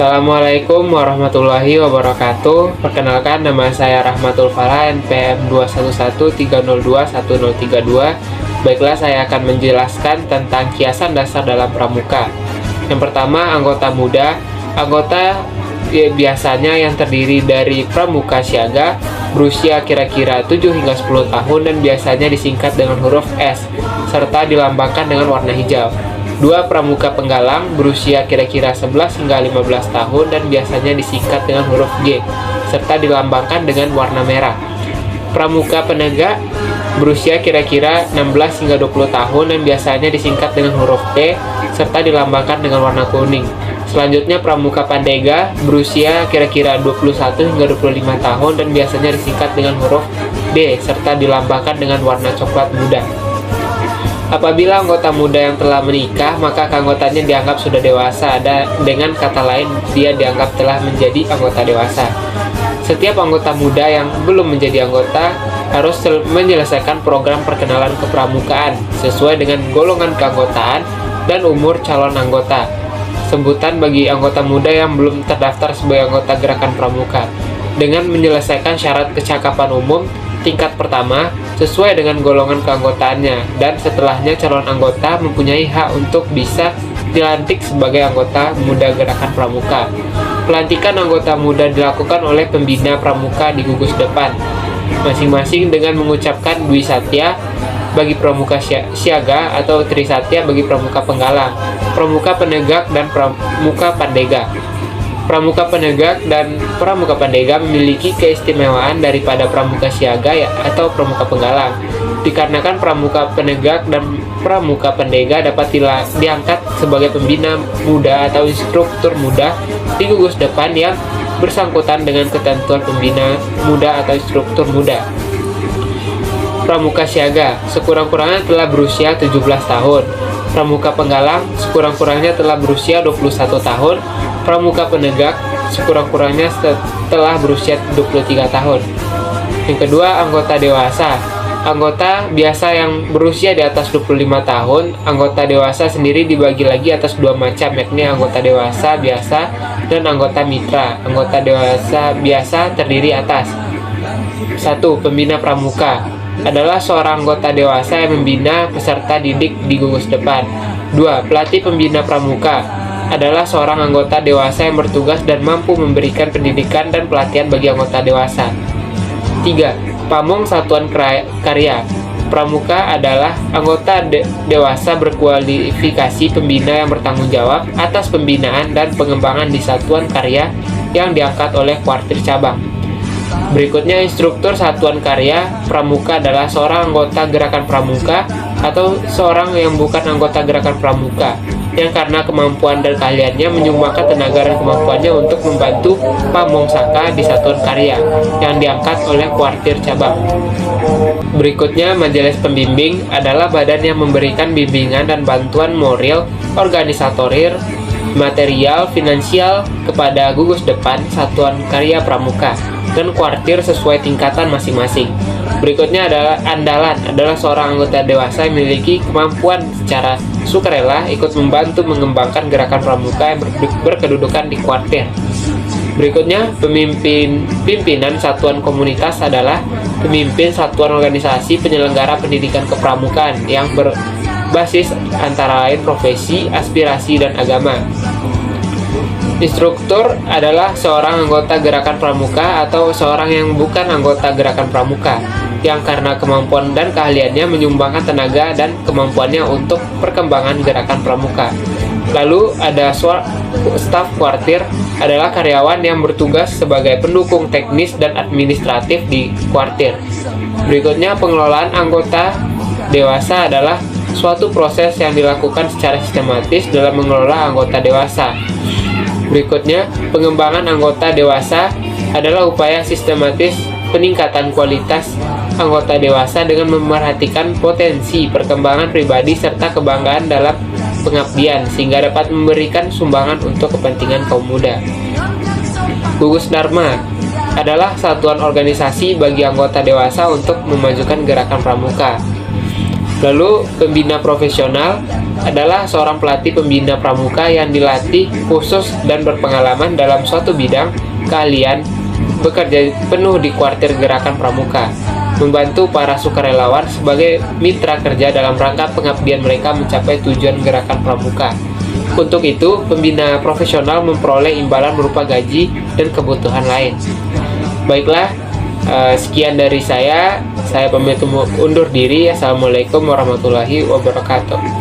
Assalamualaikum warahmatullahi wabarakatuh. Perkenalkan, nama saya Rahmatul Falah, NPM 211302132. Baiklah, saya akan menjelaskan tentang kiasan dasar dalam pramuka. Yang pertama, anggota muda. Anggota biasanya yang terdiri dari pramuka siaga, berusia kira-kira 7 hingga 10 tahun dan biasanya disingkat dengan huruf S, serta dilambangkan dengan warna hijau. Dua pramuka penggalang, berusia kira-kira 11 hingga 15 tahun dan biasanya disingkat dengan huruf G, serta dilambangkan dengan warna merah. Pramuka penegak, berusia kira-kira 16 hingga 20 tahun dan biasanya disingkat dengan huruf T, serta dilambangkan dengan warna kuning. Selanjutnya, pramuka pandega, berusia kira-kira 21 hingga 25 tahun dan biasanya disingkat dengan huruf D, serta dilambangkan dengan warna coklat muda. Apabila anggota muda yang telah menikah, maka keanggotaannya dianggap sudah dewasa. Dengan kata lain, dia dianggap telah menjadi anggota dewasa. Setiap anggota muda yang belum menjadi anggota harus menyelesaikan program perkenalan kepramukaan sesuai dengan golongan keanggotaan dan umur calon anggota. Sebutan bagi anggota muda yang belum terdaftar sebagai anggota gerakan pramuka. Dengan menyelesaikan syarat kecakapan umum tingkat pertama sesuai dengan golongan keanggotaannya, dan setelahnya calon anggota mempunyai hak untuk bisa dilantik sebagai anggota muda gerakan pramuka. Pelantikan anggota muda dilakukan oleh pembina pramuka di gugus depan, masing-masing dengan mengucapkan Dwi Satya bagi pramuka siaga atau Tri Satya bagi pramuka penggalang, pramuka penegak, dan pramuka pandega. Pramuka penegak dan pramuka pandega memiliki keistimewaan daripada pramuka siaga atau pramuka penggalang, dikarenakan pramuka penegak dan pramuka pandega dapat diangkat sebagai pembina muda atau instruktur muda di gugus depan yang bersangkutan dengan ketentuan pembina muda atau instruktur muda. Pramuka siaga sekurang-kurangnya telah berusia 17 tahun. Pramuka penggalang sekurang-kurangnya telah berusia 21 tahun. Pramuka penegak sekurang-kurangnya telah berusia 23 tahun. Yang kedua, anggota dewasa. Anggota biasa yang berusia di atas 25 tahun. Anggota dewasa sendiri dibagi lagi atas dua macam, yakni anggota dewasa biasa dan anggota mitra. Anggota dewasa biasa terdiri atas 1. Pembina pramuka adalah seorang anggota dewasa yang membina peserta didik di gugus depan. 2. Pelatih pembina pramuka adalah seorang anggota dewasa yang bertugas dan mampu memberikan pendidikan dan pelatihan bagi anggota dewasa. 3. Pamong satuan karya pramuka adalah anggota dewasa berkualifikasi pembina yang bertanggung jawab atas pembinaan dan pengembangan di satuan karya yang diangkat oleh kuartir cabang. Berikutnya, instruktur satuan karya pramuka adalah seorang anggota gerakan pramuka atau seorang yang bukan anggota gerakan pramuka yang karena kemampuan dan keahliannya menyumbangkan tenaga dan kemampuannya untuk membantu pamong saka di satuan karya yang diangkat oleh kuartir cabang. Berikutnya, majelis pembimbing adalah badan yang memberikan bimbingan dan bantuan moral, organisatoris, material, finansial kepada gugus depan, satuan karya pramuka, dan kuartir sesuai tingkatan masing-masing. Berikutnya adalah andalan, adalah seorang anggota dewasa yang memiliki kemampuan secara sukarela ikut membantu mengembangkan gerakan pramuka yang berkedudukan di kuartir. Berikutnya, pimpinan satuan komunitas adalah pemimpin satuan organisasi penyelenggara pendidikan kepramukaan yang berbasis antara lain profesi, aspirasi, dan agama. Instruktur adalah seorang anggota gerakan pramuka atau seorang yang bukan anggota gerakan pramuka yang karena kemampuan dan keahliannya menyumbangkan tenaga dan kemampuannya untuk perkembangan gerakan pramuka. Lalu ada staf kuartir, adalah karyawan yang bertugas sebagai pendukung teknis dan administratif di kuartir. Berikutnya, pengelolaan anggota dewasa adalah suatu proses yang dilakukan secara sistematis dalam mengelola anggota dewasa. Berikutnya, pengembangan anggota dewasa adalah upaya sistematis peningkatan kualitas anggota dewasa dengan memerhatikan potensi perkembangan pribadi serta kebanggaan dalam pengabdian sehingga dapat memberikan sumbangan untuk kepentingan kaum muda. Gugus Dharma adalah satuan organisasi bagi anggota dewasa untuk memajukan gerakan pramuka. Lalu, pembina profesional adalah seorang pelatih pembina pramuka yang dilatih khusus dan berpengalaman dalam suatu bidang keahlian, bekerja penuh di kuartir gerakan pramuka, membantu para sukarelawan sebagai mitra kerja dalam rangka pengabdian mereka mencapai tujuan gerakan pramuka. Untuk itu, pembina profesional memperoleh imbalan berupa gaji dan kebutuhan lain. Baiklah, sekian dari saya pamit undur diri. Assalamualaikum warahmatullahi wabarakatuh.